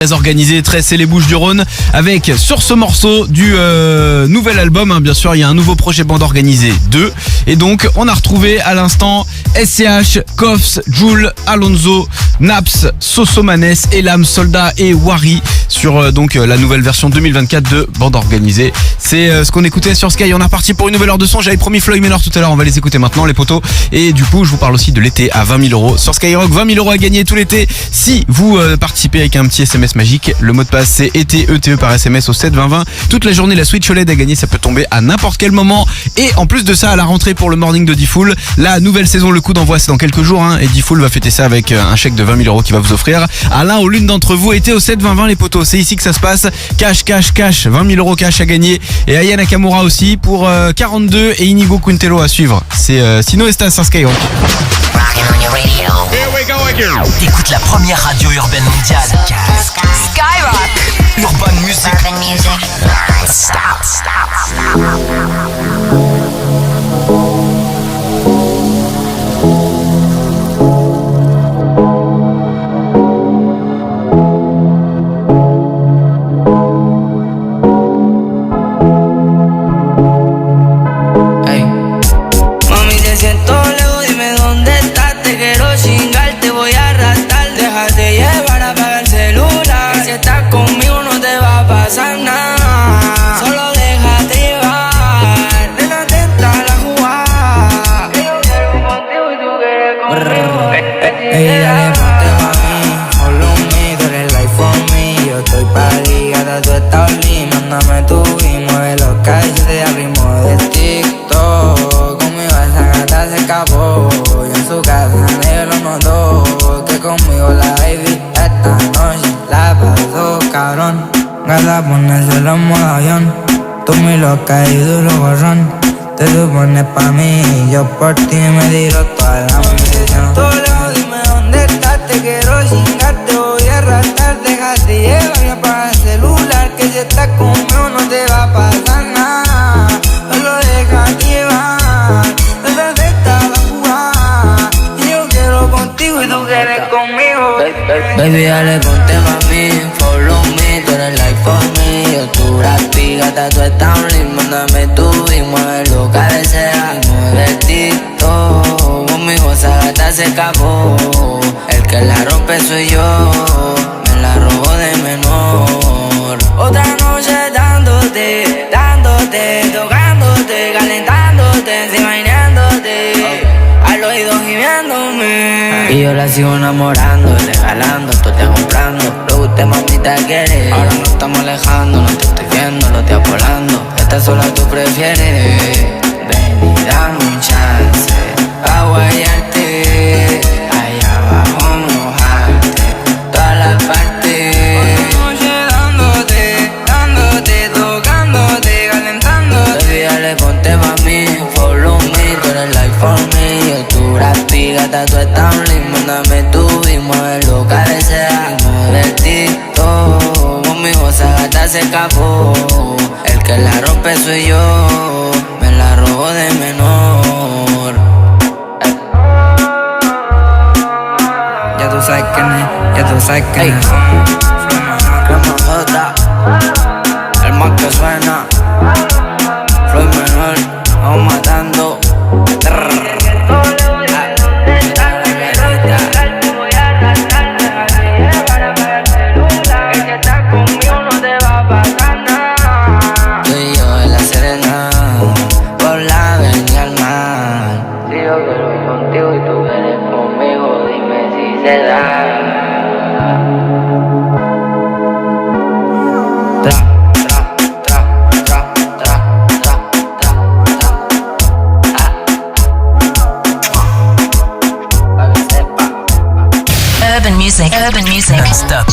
Très organisé, très c'est les Bouches-du-Rhône avec sur ce morceau du nouvel album, hein, bien sûr il y a un nouveau projet bande organisée 2 et donc on a retrouvé à l'instant SCH, Koffs, Jul, Alonso, Naps, Sosomanes, Elam, Soldat et Wari sur donc la nouvelle version 2024 de bande organisée. C'est ce qu'on écoutait sur Sky. On est reparti pour une nouvelle heure de son. J'avais promis Floyd Manor tout à l'heure, on va les écouter maintenant les potos et du coup je vous parle aussi de l'été à 20 000 € sur Skyrock. 20 000 € à gagner tout l'été si vous participez avec un petit SMS magique. Le mot de passe c'est été ETE par SMS au 7 20 20. Toute la journée la Switch OLED à gagner, ça peut tomber à n'importe quel moment. Et en plus de ça, à la rentrée pour le morning de D-Fool, la nouvelle saison, le coup d'envoi c'est dans quelques jours, hein, et D-Fool va fêter ça avec un chèque de 20 000 € qu'il va vous offrir à l'un ou l'une d'entre vous. Été au 7 20 20 les potos, c'est ici que ça se passe. Cash, 20 000 € cash à gagner et Aya Nakamura aussi pour 42 et Inigo Quintero à suivre. C'est Sino Estas sur Skyrock. Écoute la première radio urbaine mondiale. Skyrock. Urban Music. Stop. Ponérselo en modo avión. Tú muy loca y duro gorrón. Te supones pa' mí y yo por ti me tiro toda la munición. Todo lejos, dime dónde estás. Te quiero chingar, te voy a arrastrar. Déjate llevar y apaga el celular. Que si estás conmigo no te va a pasar nada. Solo déjate llevar. Esta fiesta va a jugar. Y yo quiero contigo y tú quieres conmigo. Baby, dale, ponte mami, follow me. Tú eres like for me. Yo tu rapi, gata, tú estás un ritmo. Mándame tú y muévelo, cabecea y mueve el tito. Conmigo esa gata se escapó. El que la rompe soy yo. Me la robo de menor. Otra noche dándote, tocándote, calentándote, imaginándote, al oído gimiéndome. Y yo la sigo enamorando, regalando, tú te comprando. Lo que usted mamita quiere. Ahora nos estamos alejando, no te estoy viendo, lo estoy apolando. Esta sola tú prefieres. Ven y dame un chance a guayarte, allá abajo mojarte, todas las partes. Otra noche dándote, tocándote, calentándote. Baby, dale, ponte pa' mí, follow me. Tú eres like for me. Yo tu rapi, gata, tú estás un ritmo. Mándame tú y muévelo, cabecea y mueve el tito. Conmigo esa gata se escapó. El que la rompe soy yo. Me la robo de menor. Ya tú sabes quién es, ya tú sabes quién es. Crema J, el más que suena. Floyd Manor, vamos matando. Urban Music. Stop.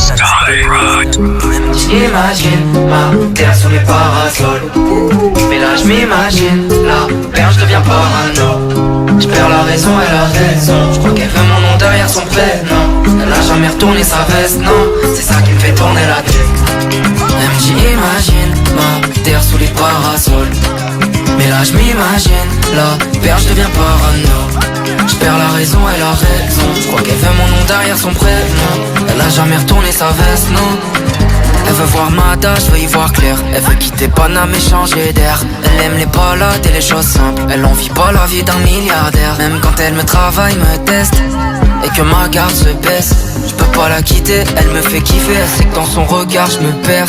J'imagine ma terre sous les parasols. Mais là je m'imagine la perche devient parano. Je perds la raison et la raison. Je crois qu'elle veut mon nom derrière son prénom. Elle n'a jamais retourné sa veste, non. C'est ça qui me fait tourner la tête. J'imagine ma terre sous les parasols. Mais là je m'imagine la perche devient parano. Je perds la raison et la raison. Je crois qu'elle veut mon nom derrière son prénom. Elle n'a jamais retourné sa veste, non. Elle veut voir Mada, je veux y voir clair. Elle veut quitter Paname et changer d'air. Elle aime les balades et les choses simples. Elle en vit pas la vie d'un milliardaire. Même quand elle me travaille, me teste et que ma garde se baisse, je peux pas la quitter, elle me fait kiffer. Elle sait que dans son regard je me perds.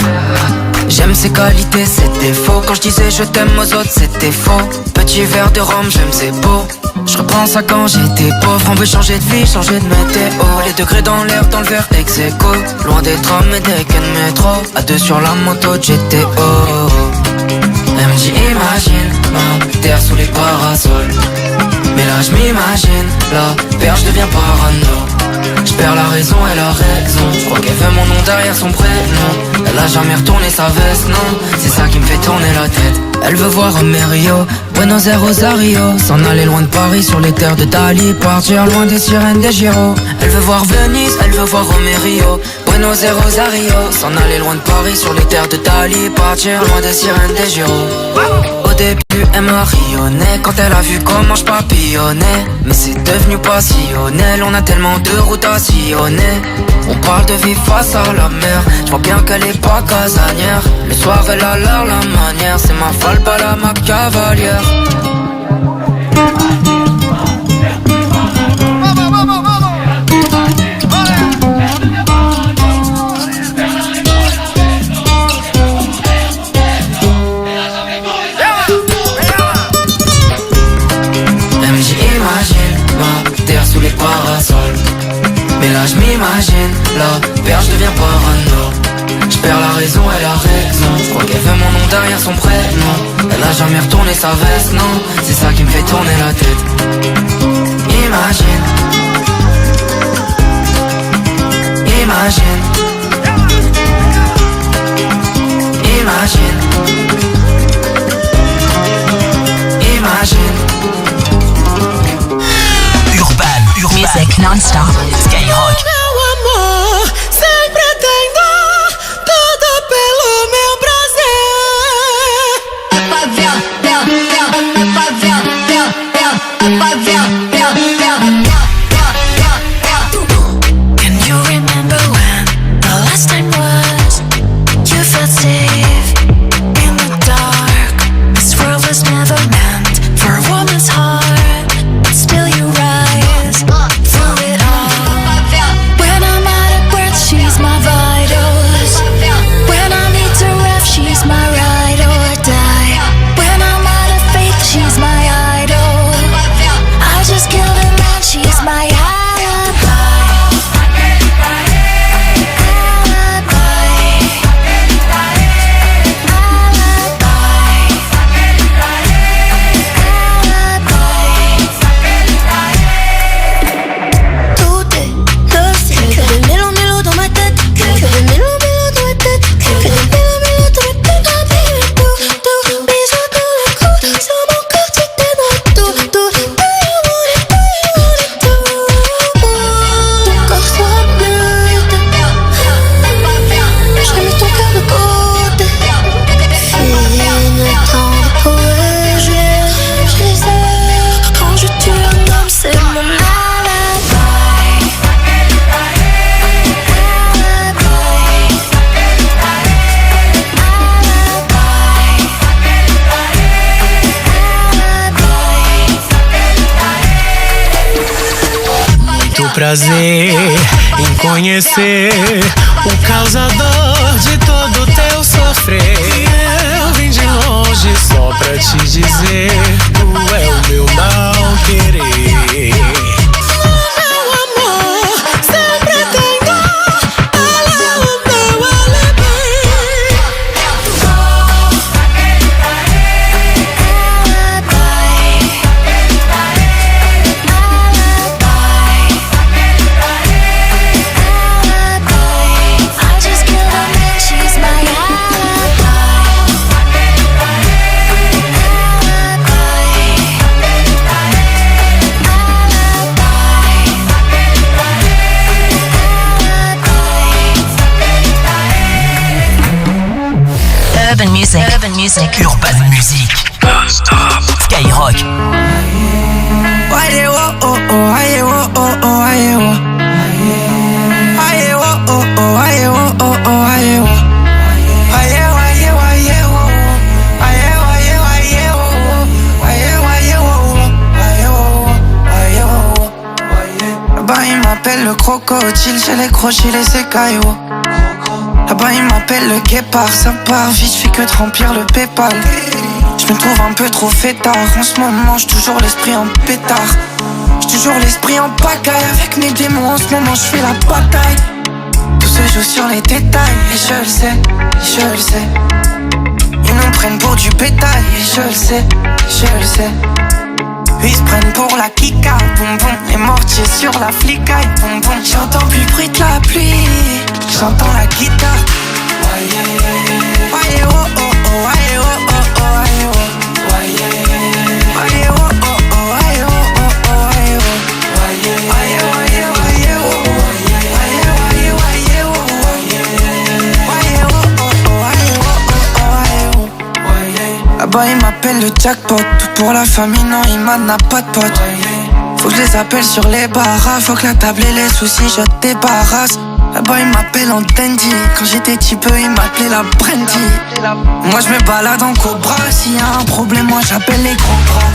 J'aime ses qualités, ses défauts. Quand je disais je t'aime aux autres, c'était faux. Petit verre de rhum, j'aime c'est beau. Je reprends ça quand j'étais pauvre. On veut changer de vie, changer de météo. Les degrés dans l'air, dans le verre ex-aequo. Loin des trams et des quais de métro. À deux sur la moto de GTO. Elle me dit imagine ma terre sous les parasols. Mais là je m'imagine, la perche devient parano. Je perds la raison et la raison. Je crois qu'elle veut mon nom derrière son prénom. Elle a jamais retourné sa veste, non. C'est ça qui me fait tourner la tête. Elle veut voir Rio, Buenos Aires, Rosario. S'en aller loin de Paris sur les terres de Dali. Partir loin des sirènes des Giro. Elle veut voir Venise, elle veut voir Rio, Buenos Aires, Rosario. S'en aller loin de Paris sur les terres de Dali. Partir loin des sirènes des Giro. Au début elle m'a rayonné quand elle a vu comment je papillonnais. Mais c'est devenu passionnel, on a tellement de routes à sillonner. On parle de vie face à la mer, je vois bien qu'elle est pas casanière. Le soir elle a l'air la manière, c'est ma falbala, ma cavalière. Sous les parasols. Mais là je m'imagine, la perche devient parano. Je perds la raison et la raison. Je crois qu'elle veut mon nom derrière son prénom. Elle a jamais retourné sa veste, non. C'est ça qui me fait tourner la tête. Imagine. Imagine. Imagine. Imagine. Music non-stop. Skyrock. Meu amor, sempre tem dor, tudo pelo meu prazer. Favela, Can you remember when the last time was? You felt safe in the dark. This world was never meant for a woman's heart, but still you rise through it all. When I'm out of breath, she's my vitals. When I need to ref, she's my ride or die. When I'm out of faith, she's my idol. I just killed a man, she's my alibi. Prazer em conhecer o causador de todo teu sofrer. Eu vim de longe só pra te dizer, tu é o meu não querer. Meu amor, sempre tem dor, ela é o meu alibi. Urban Music. Urban Music. Non-stop. Skyrock. crocodiles, j'ai les crochets, les écailles. Là-bas ils m'appellent le guépard, ça part vite, j'fais que de remplir le Paypal. J'me trouve un peu trop fêtard, en ce moment j'suis toujours l'esprit en pétard. J'suis toujours l'esprit en pagaille, avec mes démons en ce moment j'fais la bataille. Tout se joue sur les détails, et je le sais, je le sais. Ils nous prennent pour du bétail, et je le sais, je le sais. Ils se prennent pour la kika, boum boum. Les mortiers sur la flicaille, boum boum. J'entends plus le bruit de la pluie, j'entends la guitare. Waye oh oh oh, waye oh oh oh, waye oh. Waye oh oh oh, waye oh oh oh, waye oh. Waye waye waye oh, waye waye oh, waye oh oh, waye oh oh. Là-bas ils m'appellent le jackpot, tout pour la famille, non il n'a pas de pote. Faut que je les appelle sur les barras, faut que la table et les soucis je débarrasse. Là-bas ils m'appellent en dandy, quand j'étais petit peu ils m'appelaient la brandy. Moi je me balade en cobra, s'il y a un problème moi j'appelle les gros bras.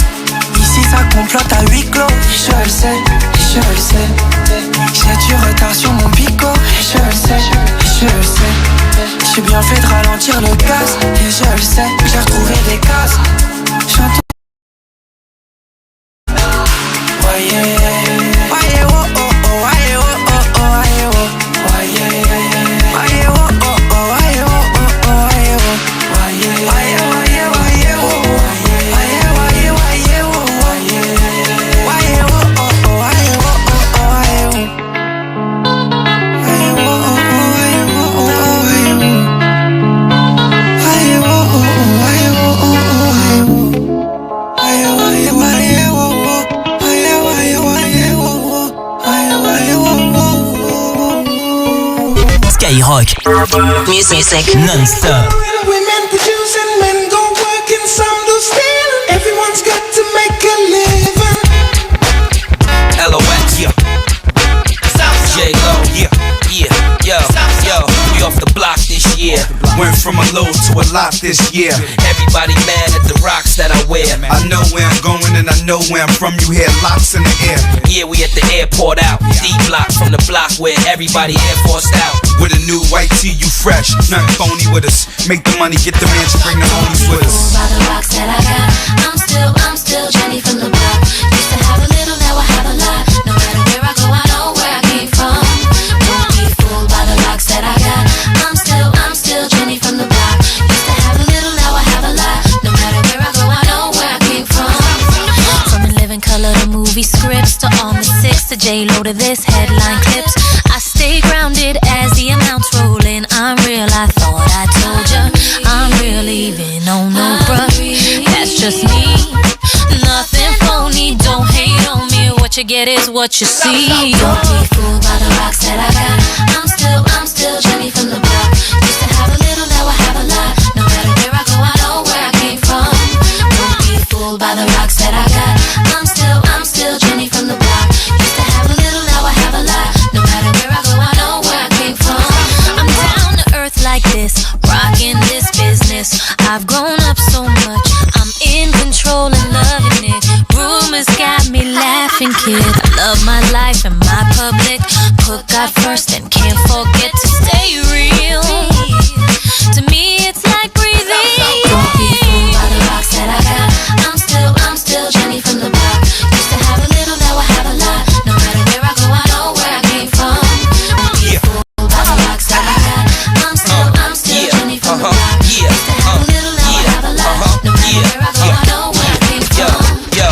Ici ça complote à huis clos, je le sais, je le sais. J'ai du retard sur mon bico, je le sais, je le sais. J'ai bien fait de ralentir le gaz, et je le sais, j'ai retrouvé des cases. J'entends waye oh oh oh, waye oh oh oh, waye oh. Waye oh oh oh, waye oh oh oh, waye oh. Waye waye waye oh, waye waye waye oh. Waye oh oh oh, waye oh oh oh, waye oh. Waye oh oh oh, waye oh oh oh, waye oh. Waye oh oh oh, waye oh oh oh, waye oh. Waye waye waye oh oh. Skyrock Music non-stop. Women producing, men go working, some do stealing. Everyone's got to make a living. LOX, yeah. J-Lo, yeah, yeah, yo, we off the block this year. Went from a low to a lot this year. Everybody mad at the rocks that I wear. I know where I'm going and I know where I'm from. You hear locks in the air. Yeah, we at the airport out. D-block from the block where everybody Air Forced out. With a new white tee, you fresh. Nothing phony with us. Make the money, get the mansion, bring the homies with us. By the rocks that I got, I'm still Jenny from the block. Used to have a little, now I have a lot. No matter where I go, I know where I came from. Don't be fooled by the rocks that I got. I'm still Jenny from the block. Used to have a little, now I have a lot. No matter where I go, I know where I came from. From In Living Color to movie scripts to On the Six to J-Lo to this headline clips. I stay grounded as the amounts roll in. I'm real, I thought I told ya. I'm real even on no bruh. That's just me. Nothing phony, don't hate on me. What you get is what you see. Don't be fooled by the rocks that I got. I'm still Jenny from the block. Used to have a little, now I have a lot. No matter where I go, I know where I came from. Don't be fooled by the rocks that I got. I'm still Jenny from the block. Used to have a little, now I have a lot. No matter where I go, I know where I came from. I'm down to earth like this, rocking this business. I've grown up so much, I'm in control and loving it. Rumors got me laughing, kid. I love my life and my public. Put God first and can't forget to stay real. To me it's like breathing. Don't be fooled by the rocks that I got. I'm still Jenny from the block. Used to have a little, now I have a lot. No matter where I go, I know where I came from. Don't be fooled by the rocks that I got. I'm still Jenny from the block. Used to have a little, now I have a lot. No matter where I go, I know where I came from. Yo,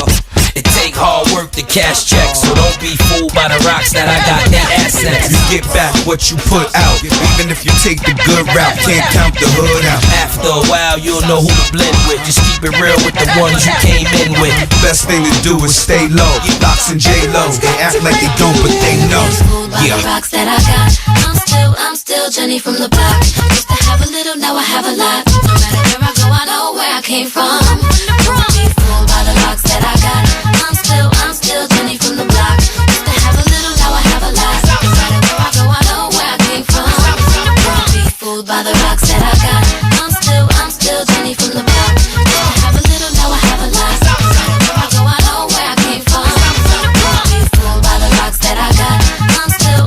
it take hard work to cash checks, so don't be fooled by the rocks that I got. That assets. You get back what you put out. Even if you take the good route, can't count the hood out. After a while, you'll know who to blend with. Just keep it real with the ones you came in with. Best thing to do is stay low. Locks and J-Lo, they act like they don't, but they know. Yeah. The rocks that I got. I'm still Jenny from the block. Used to have a little, now I have a lot. No matter where I go, I know where I came from. Don't be fooled by the rocks that I got. I'm still Jenny from the block. Used to have a little, now I have a lot. No matter where I go, I know where I came from. Don't be fooled by the rocks that I got. I'm still Jenny from the block. Used to have a little, now I have a lot. No matter where I go, I know where I came from. Don't be fooled by the rocks that I got. I'm still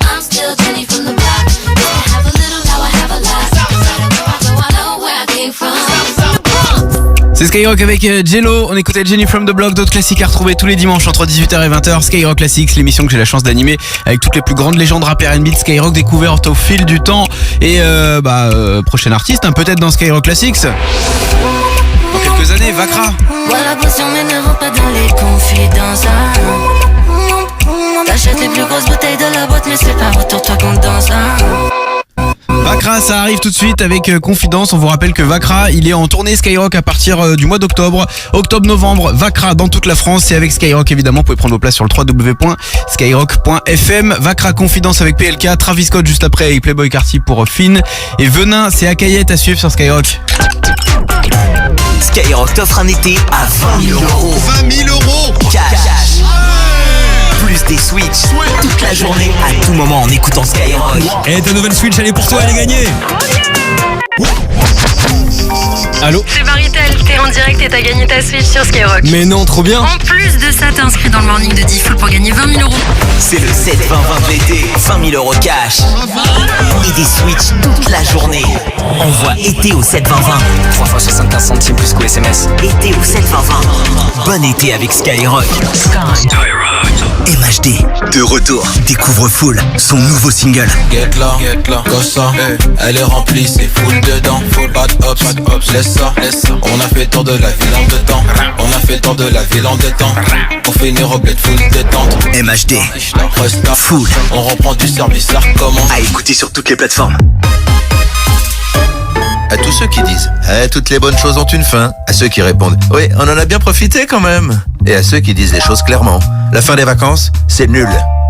C'est Skyrock avec Jello, on écoutait Jenny from the Block, d'autres classiques à retrouver tous les dimanches entre 18h et 20h. Skyrock Classics, l'émission que j'ai la chance d'animer avec toutes les plus grandes légendes rap R&B de Skyrock découvertes au fil du temps. Et prochain artiste, peut-être dans Skyrock Classics. Dans quelques années, Vakra. Voilà, potion, mais ne rentre pas dans les confidences. T'achètes les plus grosses bouteilles de la boîte, mais c'est pas autour de toi qu'on danse. Vakra, ça arrive tout de suite avec Confidence. On vous rappelle que Vakra, il est en tournée Skyrock à partir du mois d'octobre. Octobre-novembre, Vakra dans toute la France. Et avec Skyrock, évidemment, vous pouvez prendre vos places sur le www.skyrock.fm. Vakra Confidence avec PLK, Travis Scott juste après et Playboy Carty pour Finn. Et Venin, c'est Akayette à suivre sur Skyrock. Skyrock t'offre un été à 20 000 euros. 20 000 euros Cash. Plus des Switch toute la journée, à tout moment en écoutant Skyrock. Et ta nouvelle Switch, elle est pour toi, elle est gagnée. Allô ? C'est Maritel, t'es en direct et t'as gagné ta Switch sur Skyrock. Mais non, trop bien. En plus de ça, t'es inscrit dans le morning de Diffoul pour gagner 20 000 euros. C'est le 7-20-20 de l'été, 20 000 euros cash. Et des Switch toute la journée. Envoie été au 7-20-20. 3 fois 75 centimes plus qu'au SMS. Été au 7-20-20. Bon été avec Skyrock. MHD, de retour. Découvre Full, son nouveau single. Get là, Gossa, elle est remplie, c'est full dedans. Full bad ups, laisse ça. On a fait tour de la ville en deux temps. Pour finir au bled full détente. MHD, Full. On reprend du service, ça recommence. À écouter sur toutes les plateformes. À tous ceux qui disent « toutes les bonnes choses ont une fin », à ceux qui répondent « oui, on en a bien profité quand même », et à ceux qui disent les choses clairement. La fin des vacances, c'est nul.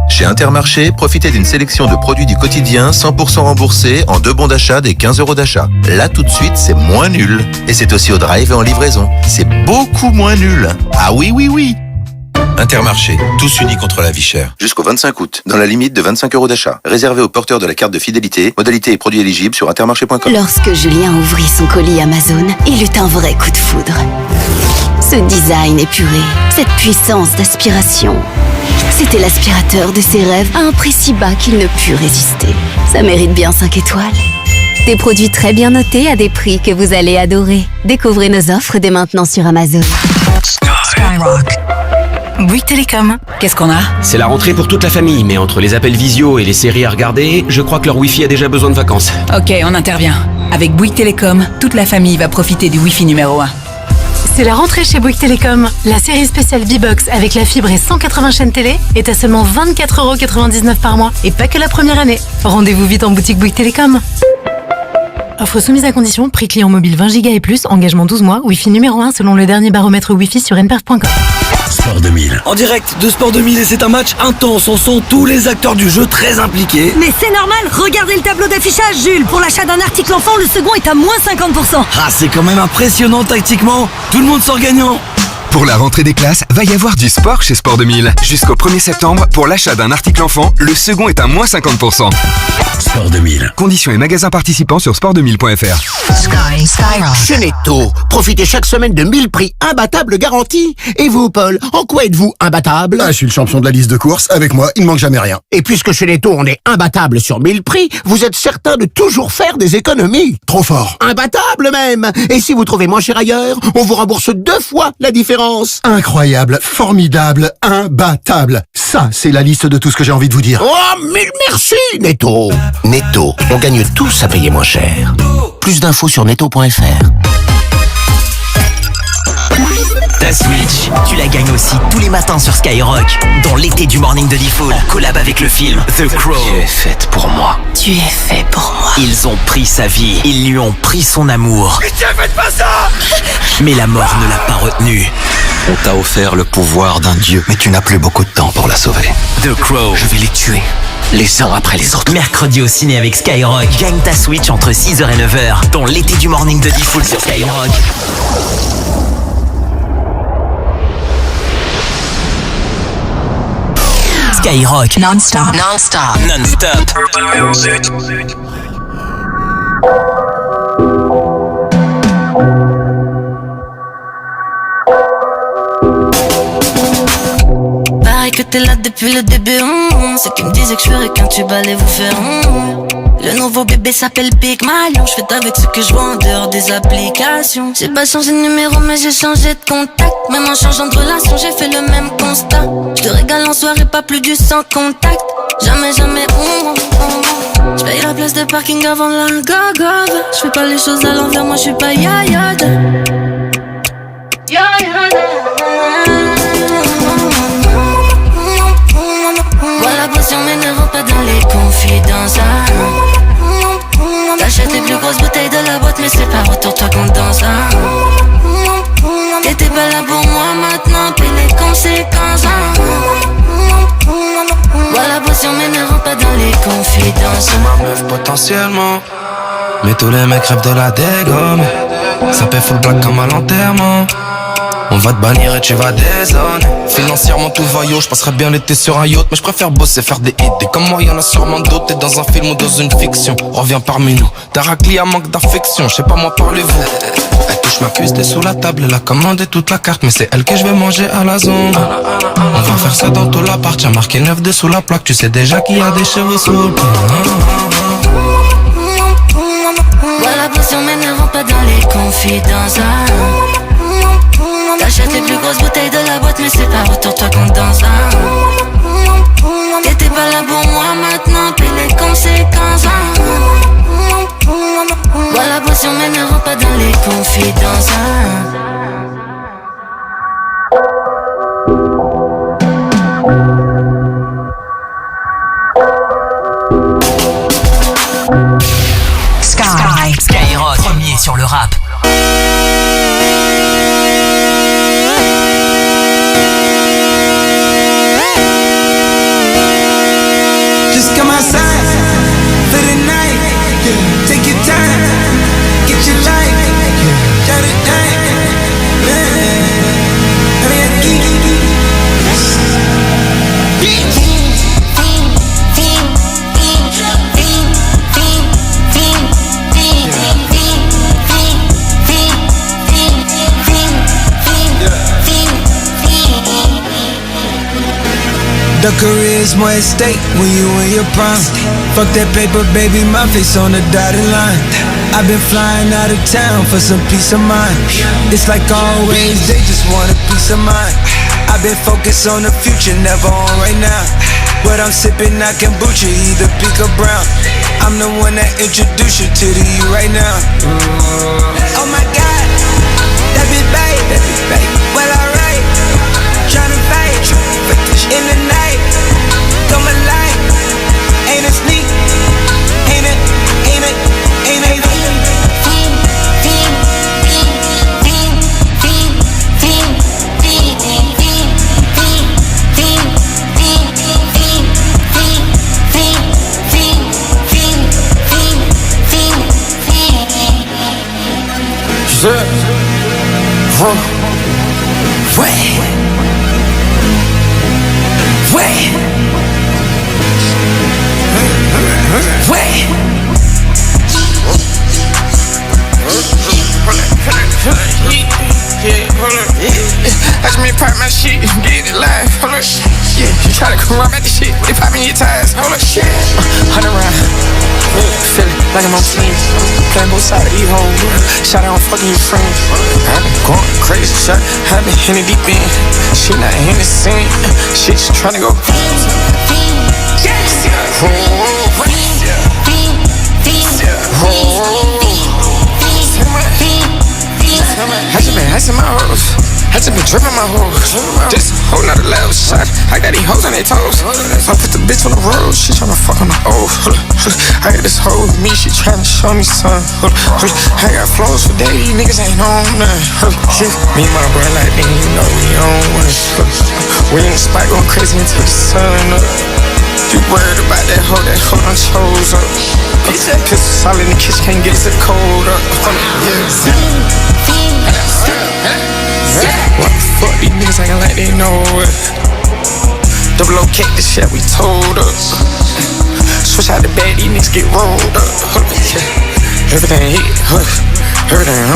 Chez Intermarché, profitez d'une sélection de produits du quotidien 100% remboursés en 2 bons d'achat des 15 € d'achat. Là, tout de suite, c'est moins nul. Et c'est aussi au drive et en livraison. C'est beaucoup moins nul. Ah oui. Intermarché, tous unis contre la vie chère. Jusqu'au 25 août, dans la limite de 25 € d'achat. Réservé aux porteurs de la carte de fidélité. Modalités et produits éligibles sur intermarché.com. Lorsque Julien ouvrit son colis Amazon, il eut un vrai coup de foudre. Ce design épuré, cette puissance d'aspiration. C'était l'aspirateur de ses rêves à un prix si bas qu'il ne put résister. Ça mérite bien 5 étoiles. Des produits très bien notés à des prix que vous allez adorer. Découvrez nos offres dès maintenant sur Amazon. Skyrock. Bouygues Télécom, qu'est-ce qu'on a ? C'est la rentrée pour toute la famille, mais entre les appels visio et les séries à regarder, je crois que leur Wi-Fi a déjà besoin de vacances. Ok, on intervient. Avec Bouygues Télécom, toute la famille va profiter du Wi-Fi numéro 1. C'est la rentrée chez Bouygues Télécom. La série spéciale B-Box avec la fibre et 180 chaînes télé est à seulement 24,99 € par mois. Et pas que la première année. Rendez-vous vite en boutique Bouygues Télécom. Offre soumise à condition, prix client mobile 20 Go et plus, engagement 12 mois, Wi-Fi numéro 1 selon le dernier baromètre Wi-Fi sur nperf.com. Sport 2000. En direct de Sport 2000 et c'est un match intense. On sent tous les acteurs du jeu très impliqués. Mais c'est normal, regardez le tableau d'affichage, Jules. Pour l'achat d'un article enfant, le second est à moins 50%. Ah, c'est quand même impressionnant tactiquement. Tout le monde sort gagnant. Pour la rentrée des classes, va y avoir du sport chez Sport 2000. Jusqu'au 1er septembre, pour l'achat d'un article enfant, le second est à moins 50%. Sport 2000. Conditions et magasins participants sur sport2000.fr. Skyrock. Chez Netto, profitez chaque semaine de 1000 prix imbattables garantis. Et vous, Paul, en quoi êtes-vous imbattable ? Je suis le champion de la liste de courses. Avec moi, il ne manque jamais rien. Et puisque chez Netto, on est imbattable sur 1000 prix, vous êtes certain de toujours faire des économies. Trop fort. Imbattable même. Et si vous trouvez moins cher ailleurs, on vous rembourse 2 fois la différence. Incroyable, formidable, imbattable. Ça, c'est la liste de tout ce que j'ai envie de vous dire. Oh, mille merci, Netto. Netto, on gagne tous à payer moins cher. Plus d'infos sur netto.fr. Ta Switch, tu la gagnes aussi tous les matins sur Skyrock. Dans l'été du morning de Diffoul, en collab avec le film The Crow. Tu es faite pour moi. Tu es fait pour moi. Ils ont pris sa vie, ils lui ont pris son amour. Pitié, faites pas ça! Mais la mort ne l'a pas retenu. On t'a offert le pouvoir d'un dieu, mais tu n'as plus beaucoup de temps pour la sauver. The Crow. Je vais les tuer, les uns après les autres. Mercredi au ciné avec Skyrock. Gagne ta Switch entre 6h et 9h. Dans l'été du morning de Diffoul sur Skyrock. Skyrock. Non-stop. Non-stop. Non-stop. Pareil que t'es là depuis le début. Ceux qui me disaient que je ferais qu'un tube allait vous faire. Le nouveau bébé s'appelle Big Malion. Je fais avec ce que je vois en dehors des applications. J'ai pas changé de numéro mais j'ai changé de contact. Même en changeant de relation j'ai fait le même constat. Je te régale en soirée, pas plus du sans contact. Jamais, je paye la place de parking avant la gagave. Je fais pas les choses à l'envers, moi je suis pas yayade. Voilà, potion mais ne rentre pas dans les confidences. T'achètes les plus grosses bouteilles de la boîte mais c'est pas retour toi qu'on danse. T'étais pas là pour moi, maintenant paye les conséquences. Voilà, potion mais ne rentre pas dans les confidences. C'est ma meuf potentiellement, mais tous les mecs rêvent de la dégomme. Ça paie full black comme à l'enterrement. On va te bannir et tu vas dézone. Financièrement tout va yo, j'passerais bien l'été sur un yacht. Mais j'préfère bosser, faire des hits. Et comme moi y'en a sûrement d'autres. T'es dans un film ou dans une fiction, reviens parmi nous. T'as raclé à manque d'affection, j'sais pas moi parlez-vous. Elle touche ma cuisse, t'es sous la table. Elle a commandé toute la carte, mais c'est elle que je vais manger à la zone. On va faire ça dans tout l'appart. Y'a marqué 9-2 sous la plaque. Tu sais déjà qu'il y a des cheveux sous le pied. Voilà, potion mais ne rentre pas dans les confidences. T'achètes les plus grosses bouteilles de la boîte mais c'est pas retour toi qu'on danse. T'étais pas là pour moi, maintenant paye les conséquences. Voilà, potion mais ne rentre pas dans les confidences. Skyrock, premier sur le rap. Just come outside for the night. Take your time, get your life. Got it done. The career's more at stake when you in your prime. Fuck that paper, baby, my face on the dotted line. I've been flying out of town for some peace of mind. It's like always, they just want a peace of mind. I've been focused on the future, never on right now. What I'm sipping, I kombucha, either pink or brown. I'm the one that introduced you to the you right now. Oh my God, that be babe. Well, alright, tryna fight in the night. Come alive, ain't it sneak? Ain't it? Watch me pop my shit, get it live, hold up. Yeah, you try to come around at the shit, they popping your tires, hold up. Shit, 100 round, feel it like I'm on team. Playing both sides of these hoes, shot out on fucking your friends. I been going crazy, shot, I been in it deep in. She not in the scene, she just tryna go. I just been icing my hoes, I just been dripping my hoes. This whole nother level shot, I got these hoes on their toes. I put the bitch on the road, she tryna fuck on the old. I got this hoe with me, she tryna show me something. I got flows for days, niggas ain't on none. Me and my bro like me, you know we on one. We in the spot going crazy until the sun up. You worried about that hoe done chose up. Pistol solid in the kitchen, can't get it cold up. What the fuck, these niggas acting like they know it. Double O cake, this shit we told us. Switch out the bag, these niggas get rolled up. Everything hit, everything,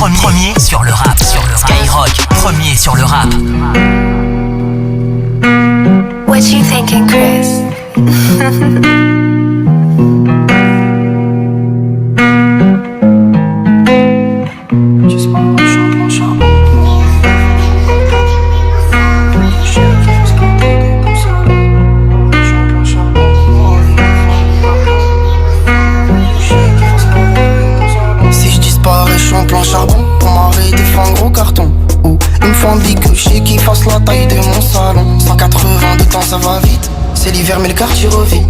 Premier sur le rap. Skyrock, premier sur le rap. What you thinking, Chris? Si je disparais, je suis en plan charbon. Pour m'arrêter, faut un gros carton. Ou une fois dit que je sais qu'il fasse la taille de mon salon. 180 de temps, ça va vite. C'est l'hiver mais le quartier revit.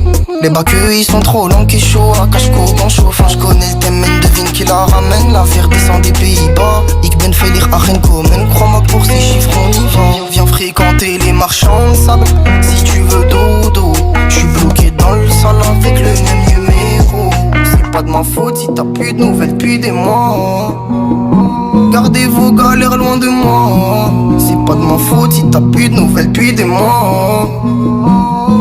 Les bacs ils sont trop longs qui chaud à cache-co bon chauffe. Je connais le thème, devine qui la ramène. La verre descend des Pays-Bas. Ik ben fait lire à Renkomen. Crois-moi que pour ces chiffres on y va. Viens fréquenter les marchands de sable. Si tu veux dodo, j'suis bloqué dans le sol avec le même numéro. C'est pas de ma faute si t'as plus de nouvelles depuis des mois. Gardez vos galères loin de moi. C'est pas de ma faute si t'as plus de nouvelles depuis des mois.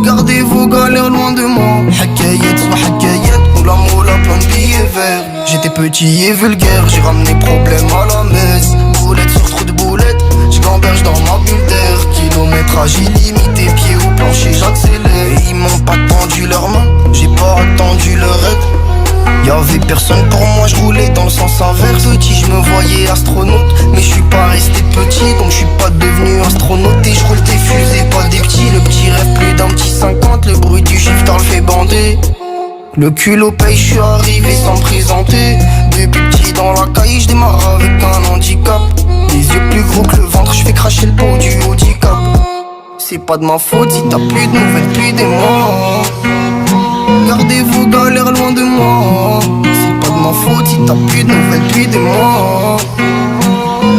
Gardez vos galères loin de moi. Hakayet soit hakayet, ou la moula plein de billets verts. J'étais petit et vulgaire, j'ai ramené problème à la messe. Boulette sur trou de boulette, j'gamberge dans ma bulle d'air. Kilométrage illimité, pied au plancher, j'accélère. Et ils m'ont pas tendu leurs mains, j'ai pas attendu leur aide. Y'avait personne pour moi, je roulais dans le sens inverse. Petit, je me voyais astronaute, mais je suis pas resté petit, donc je suis pas devenu astronaute. Et je roule des fusées, pas des petits. Le petit rêve plus d'un petit 50, le bruit du shifter le fait bander. Le culot paye, je suis arrivé sans me présenter. Depuis petit dans la caille, je démarre avec un handicap. Les yeux plus gros que le ventre, je fais cracher le pot du handicap. C'est pas de ma faute si t'as plus de nouvelles depuis des mois. Gardez vos galères loin de moi. C'est pas de ma faute si t'as plus de nouvelles depuis des mois.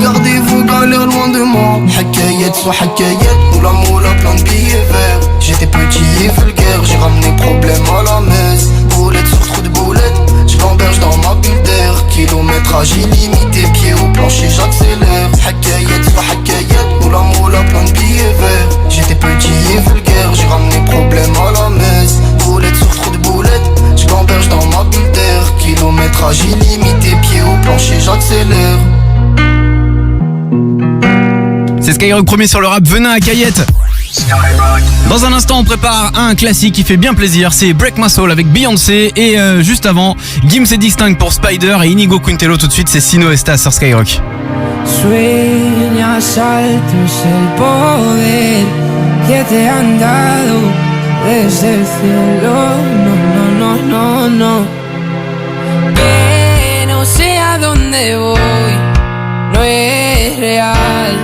Gardez vos galères loin de moi. Hakayet soit hakayet, ou la moula plein de billets verts. J'étais petit et vulgaire, j'ai ramené problème à la messe. Boulette sur trou de boulette, j'gamberge dans ma bulle d'air. Kilométrage illimité, pied au plancher, j'accélère. Hakayet soit hakayet, ou la moula plein de billets verts. J'étais petit et vulgaire, j'ai ramené problème à la messe. Boulette sur trou de boulette, j'gamberge dans ma bulle d'air. Kilométrage illimité, pied au plancher, j'accélère. C'est Skyrock premier sur le rap, Venin à Cayette. Dans un instant on prépare un classique qui fait bien plaisir, c'est Break My Soul avec Beyoncé. Et juste avant, Gims et Distinct pour Spider et Inigo Quintero. Tout de suite c'est Sino Esta sur Skyrock. Sueñas alto es el poder que te han dado desde el cielo. No, no, no, no, no. Que no sé a dónde voy, no es real.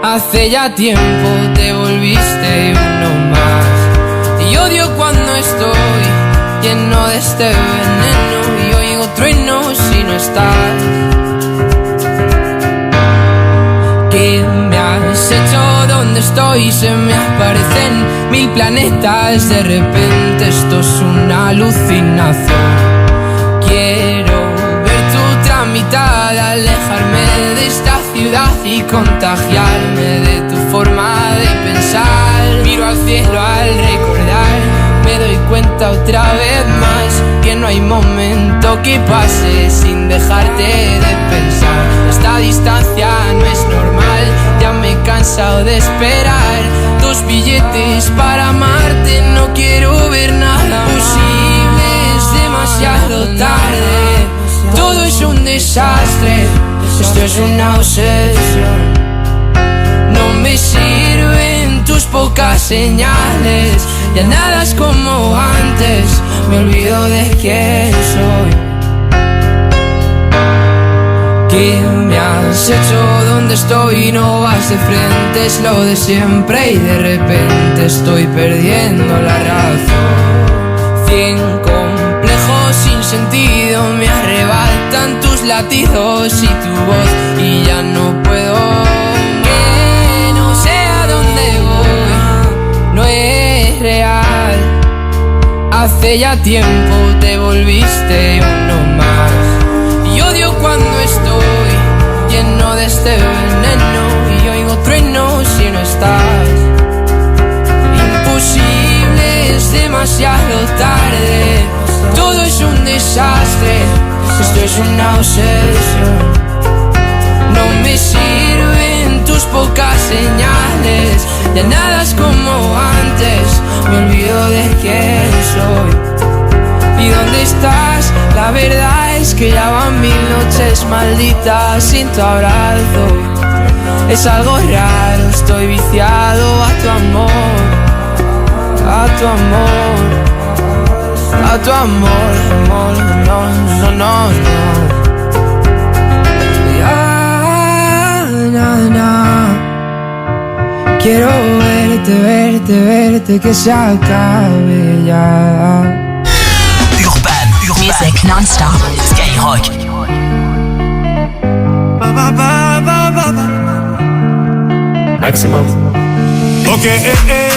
Hace ya tiempo te volviste uno más. Y odio cuando estoy lleno de este veneno y oigo truenos si no estás. ¿Qué me has hecho? ¿Dónde estoy? Se me aparecen 1000 planetas. De repente esto es una alucinación. Quiero ver tu mitad, alejarme de esta ciudad y contagiarme de tu forma de pensar. Miro al cielo al recordar, me doy cuenta otra vez más que no hay momento que pase sin dejarte de pensar. Esta distancia no es normal, ya me he cansado de esperar. 2 billetes para amarte, no quiero ver nada posible, es demasiado tarde. Todo es un desastre, esto es una obsesión. No me sirven tus pocas señales, ya nada es como antes, me olvido de quién soy. ¿Qué me has hecho? ¿Dónde estoy? No vas de frente, es lo de siempre y de repente estoy perdiendo la razón. 100 complejos sin sentido me arrebatan tus latidos y tu voz y ya no puedo. Que no sé a dónde voy, no es real. Hace ya tiempo te volviste uno más. Y odio cuando estoy lleno de este veneno y oigo truenos si no estás. Imposible, es demasiado tarde. Todo es un desastre, esto es una obsesión. No me sirven tus pocas señales, ya nada es como antes, me olvido de quién soy. ¿Y dónde estás? La verdad es que ya van 1000 noches malditas sin tu abrazo. Es algo raro, estoy viciado a tu amor, a tu amor, a tu amor, amor, no, no, no, no. Ya, na, na. Quiero verte, verte, verte, que se acabe ya. Music non-stop. Skyrock. Maximum. Ok,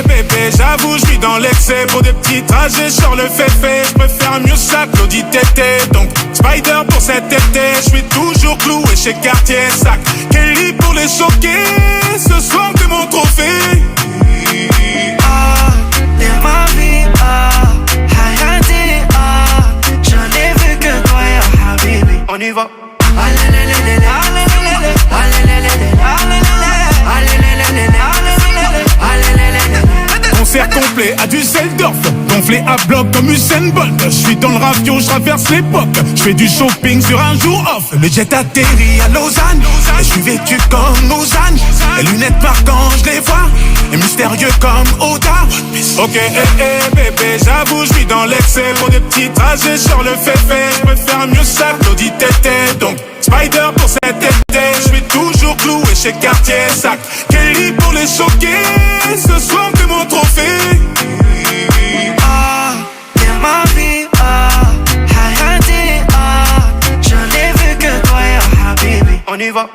bébé, j'avoue, je vis dans l'excès. Pour des petits trajets, sur le fait, je préfère mieux ça que l'audit tété. Donc, Spider pour cet été, je suis toujours cloué chez Cartier Sac. Kelly pour les choquer, ce soir t'es mon trophée. Ah, t'es ma vie, ah, Hayati, ah, j'en ai vu que toi, ya Habibi. On y va. Concert complet à Düsseldorf, gonflé à bloc comme Usain Bolt. Je suis dans le ravio, je traverse l'époque. Je fais du shopping sur un jour off. Le jet atterrit à Lausanne, et je suis vêtu comme Lausanne. Les lunettes par quand je les vois, et mystérieux comme Oda. Ok, bébé, j'avoue, je vis dans l'excès. Pour des petits trajets sur le fait, je préfère mieux ça que l'audit tété. Donc, Spider pour cet été, je suis toujours cloué chez Cartier Sac. Kelly pour les choquer, ce soir t'es mon trophée. Ah, t'es ma vie, ah, Hayati, ah, j'en ai vu que toi, ya Habibi. On y va.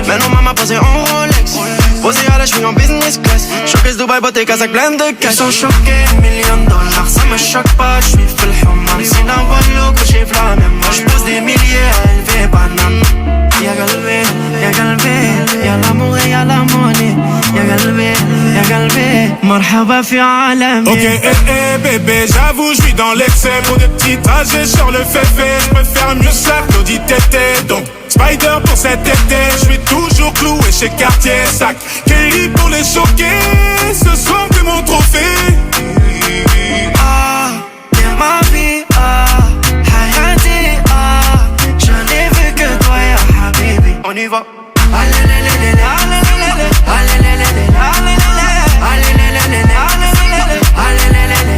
Maintenant maman posée en Rolex, posée à la cheville en business class. Showcase Dubaï, beauté, Kazakh, plein de cash. Ils sont choqués, $1 million, ça me choque pas, j'suis full human. Si d'un volo, que j'ai la même. Moi j'pose des milliers à élever banane. Y'a galvé, y'a l'amour et y'a la monnaie. Y'a galvé, marhaba fi alami. Ok, bébé, j'avoue, je vis dans l'excès. Pour des petits trajets sur le fait, je préfère mieux ça que l'audit tété. Donc, Spider pour cet été, je suis toujours cloué chez Cartier Sac. Kelly pour les choquer, ce soir t'es mon trophée. Ah, t'es ma vie, ah, Hayati, ah, j'en ai vu que toi, ya Habibi. On y va.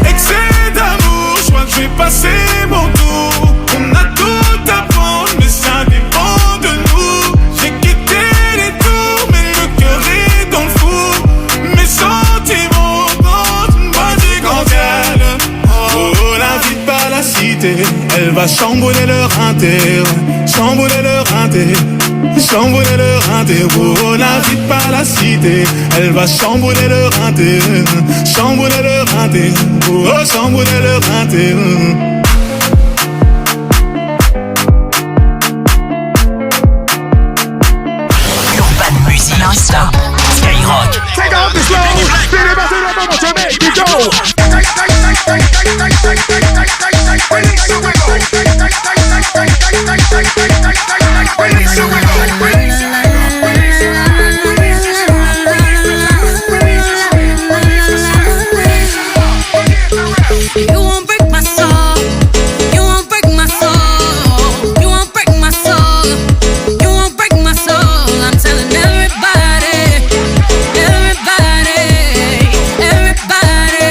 Excès d'amour, je crois que je vais passer mon tour. On a tout à prendre, mais ça dépend de nous. J'ai quitté les tours, mais le cœur est dans le four. Mes sentiments comptent une bougie candelle. Oh, l'invite pas la cité, elle va chambouler leur inter. Chambouler leur inter. Chambouler leur inter. Oh, l'invite pas la cité, elle va chambouler leur inter. Chambouler leur inter. Oh, chambouler leur inter. Urban Music non-stop. Skyrock. Take off the slow, spin it back to the bubble to make it go. You won't break my soul. You won't break my soul. You won't break my soul. You won't break my soul. I'm telling everybody, everybody, everybody.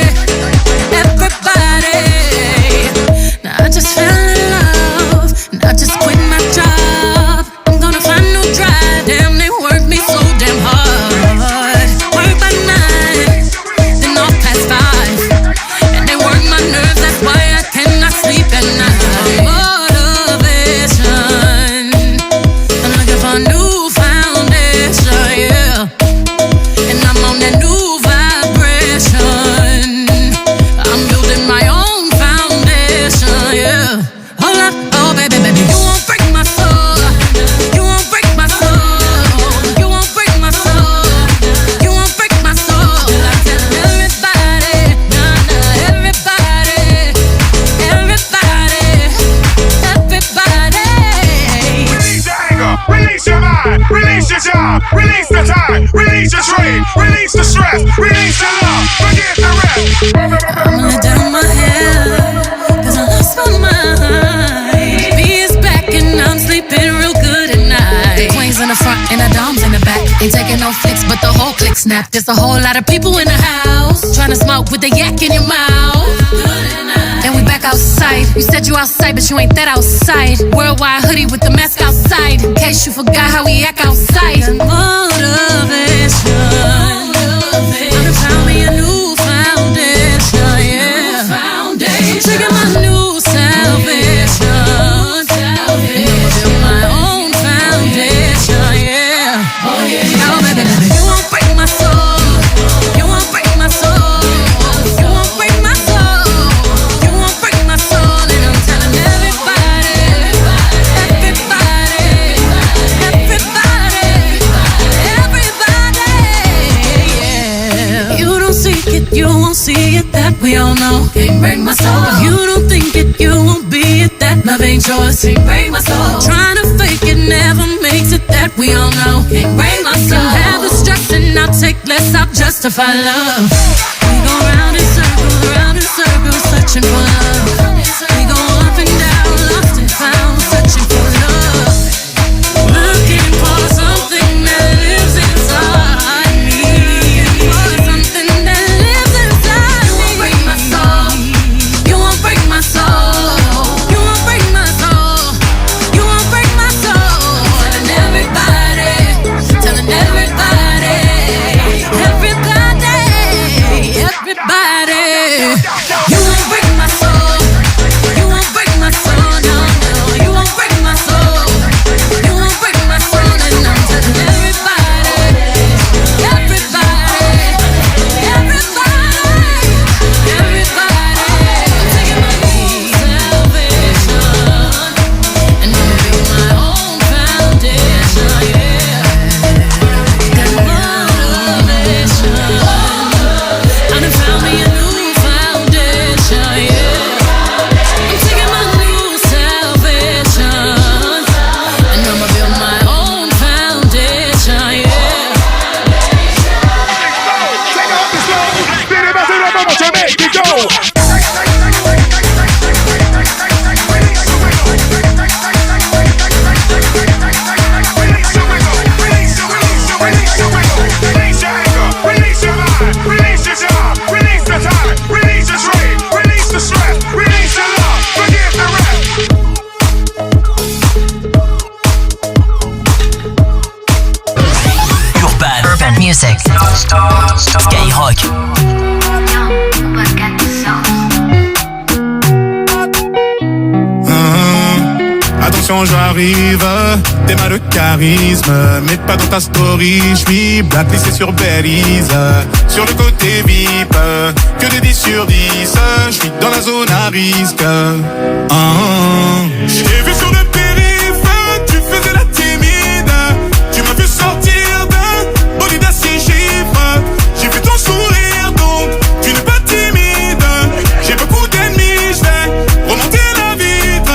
strain. Release the stress, release the love, forget the rest. I'm gonna down my head, cause I lost my mind. B is back and I'm sleeping real good at night. The queens in the front and the doms in the back. Ain't taking no flicks, but the whole click snap. There's a whole lot of people in the house trying to smoke with the yak in your mouth. And we back outside. You said you outside, but you ain't that outside. Worldwide hoodie with the mask outside. In case you forgot how we act outside. Motivation. I found me a new foundation, yeah. I'm tricking my new salvation. And I'ma build my own foundation, yeah. Now, baby, you won't break my soul. You won't break my soul. You won't break my soul. You won't break my soul. And I'm telling everybody, yeah. You don't seek it, you won't see it, that we all know. Can't break my soul. If you don't think it, you won't be it, that love ain't yours. Can't break my soul. Trying to fake it never makes it, that we all know. Can't break my soul. You can have the stress and I'll take less, I'll justify love. We go round in circles, searching for love. We go up and down, lost and found, searching for love. Looking for something that lives inside me. For something that lives inside me. You won't break my soul. You won't break my soul. You won't break my soul. You won't break my soul. Telling everybody, telling everybody, everybody, everybody. You won't break my soul. You won't break my soul. No, no. You won't break my soul. You won't break my soul. And I'm telling everybody, everybody, everybody, everybody. I'm taking my new salvation, and I'm gonna build my own foundation, yeah. Got motivation. I done found me a new foundation, yeah. I'm taking my new salvation, and I'ma build my own foundation, yeah. Release your anger, release your mind, release your job, release the time, release the strain, release the stress, release your love, forgive the rest. Urban Music. Skyrock. Attention, j'arrive, t'es mal de charisme, mais pas dans ta story. J'suis blacklisté sur Belize, sur le côté VIP, que des 10 sur 10. J'suis dans la zone à risque. J't'ai vu sur le périph', tu faisais la timide. Tu m'as vu sortir d'un bolide à 6 chiffres. J'ai vu ton sourire, donc tu n'es pas timide. J'ai beaucoup d'ennemis, j'vais remonter la vitre.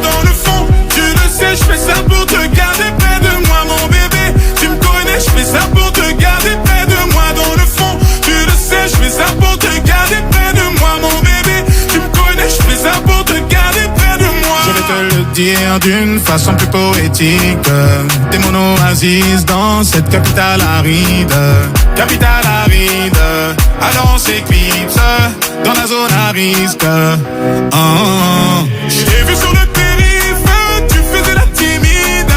Dans le fond, tu le sais, j'fais ça pour te garder près de moi, mon bébé. Tu me connais, j'fais ça pour te garder près de moi. Dans le fond, tu le sais, j'fais ça pour te garder près de moi, mon bébé. Tu me connais, j'fais ça pour te garder près de moi. Je vais te le dire d'une façon plus poétique. T'es mon oasis dans cette capitale aride. Capitale aride. Alors on s'éclipse dans la zone à risque. Je t'ai vu sur le périph', tu faisais la timide.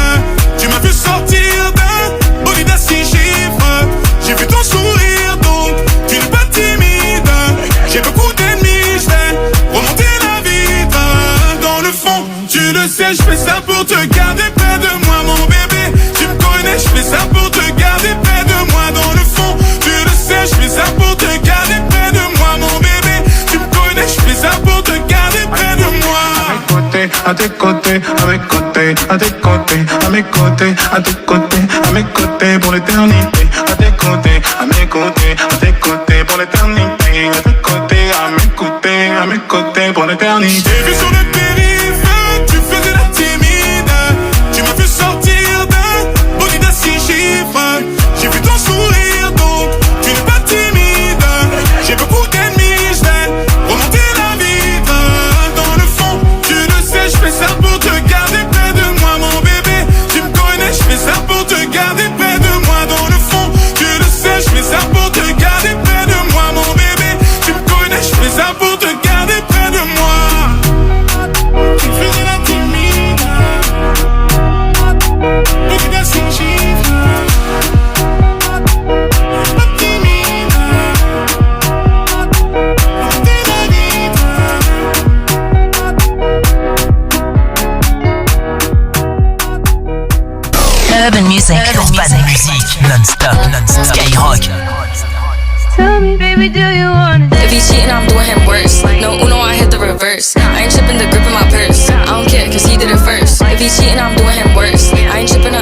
Tu m'as vu sortir d'un bolide à 6 chiffres. J'ai vu ton sourire, donc tu n'es pas timide. J'ai beaucoup d'ennemis, j'vais remonter la vitre. Dans le fond, tu le sais, j'fais ça pour te garder près de moi, mon bébé. Tu me connais, j'fais ça pour te garder près de moi. Dans le fond, tu le sais, j'fais ça pour te garder près de moi, mon bébé. Tu me connais, j'fais ça pour te garder près de moi. À tes côtés, à mes côtés, à tes côtés, à mes côtés, à tes côtés, à mes côtés pour l'éternité. À tes côtés, à mes côtés, à tes côtés pour l'éternité. À tes côtés, à mes côtés pour l'éternité. J'ai vu sur le périph', tu faisais la timide. Tu m'as vu sortir d'un bolide à 6 chiffres. J'ai vu ton sourire, donc Urban Music non-stop, Skyrock. Tell me, baby, do you want it? If he's cheating, I'm doing him worse. No Uno, I hit the reverse. I ain't tripping the grip in my purse. I don't care, cause he did it first. If he's cheating, I'm doing him worse. I ain't tripping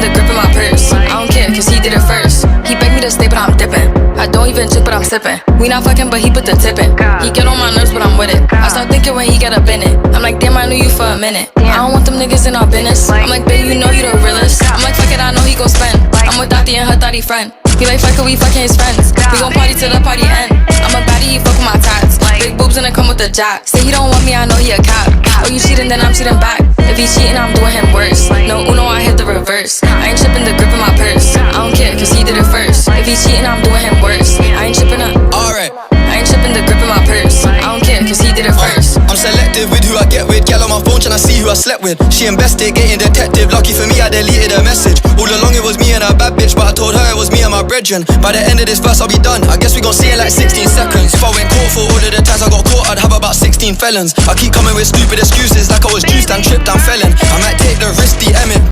the grip in my purse. I don't care, cause he did it first. He begged me to stay, but I'm dipping. I don't even chick, but I'm sipping. We not fucking, but he put the tip in. He get on my nerves, but I'm with it. I start thinking when he get up in it. I'm like, damn, I knew you for a minute. I don't want them niggas in our business. I'm like, babe, you know you the realest. I'm like, fuck it, I know he gon' spend. I'm with Dottie and her thotty friend. He like, fuck it, we fucking his friends. We gon' party till the party end. I'm a baddie, he fuck with my tats. Big boobs and it come with the jack. Say he don't want me, I know he a cap. Oh, you cheating, then I'm cheating back. If he cheating, I'm doing him worse. No Uno, I hit the reverse. I ain't tripping the grip in my purse. I don't care, cause he did it first. If he cheating, I'm doing him worse. I ain't tripping up. Alright. I ain't tripping the grip in my purse. I don't care, cause he did it first. I'm selective with who I get with. Gal on my phone tryna see who I slept with. She investigating detective. Lucky for me, I deleted her message. All along it was me and a bad bitch, but I told her it was me and my brethren. By the end of this verse, I'll be done. I guess we gon' see in like 16 seconds. If I went court for all of the times I got caught, I'd have about 16 felons. I keep coming with stupid excuses like I was juiced and tripped and felon. I might take the risky Emmett.